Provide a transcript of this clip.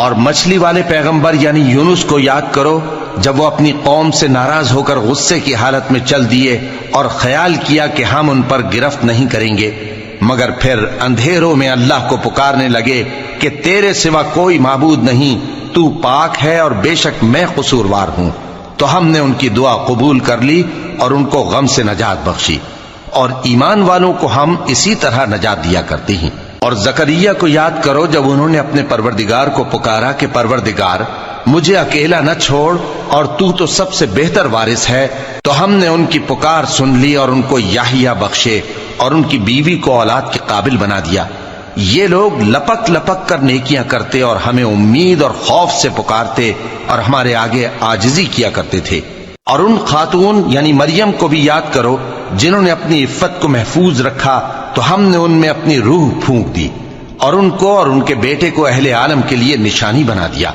اور مچھلی والے پیغمبر یعنی یونس کو یاد کرو جب وہ اپنی قوم سے ناراض ہو کر غصے کی حالت میں چل دیے اور خیال کیا کہ ہم ان پر گرفت نہیں کریں گے، مگر پھر اندھیروں میں اللہ کو پکارنے لگے کہ تیرے سوا کوئی معبود نہیں، تو پاک ہے اور بے شک میں قصوروار ہوں، تو ہم نے ان کی دعا قبول کر لی اور ان کو غم سے نجات بخشی، اور ایمان والوں کو ہم اسی طرح نجات دیا کرتے ہیں۔ اور زکریا کو یاد کرو جب انہوں نے اپنے پروردگار کو پکارا کہ پروردگار مجھے اکیلا نہ چھوڑ اور تو سب سے بہتر وارث ہے، تو ہم نے ان کی پکار سن لی اور ان کو یحییٰ بخشے اور ان کی بیوی کو اولاد کے قابل بنا دیا۔ یہ لوگ لپک لپک کر نیکیاں کرتے اور ہمیں امید اور خوف سے پکارتے اور ہمارے آگے عاجزی کیا کرتے تھے۔ اور ان خاتون یعنی مریم کو بھی یاد کرو جنہوں نے اپنی عفت کو محفوظ رکھا، تو ہم نے ان میں اپنی روح پھونک دی اور ان کو اور ان کے بیٹے کو اہل عالم کے لیے نشانی بنا دیا۔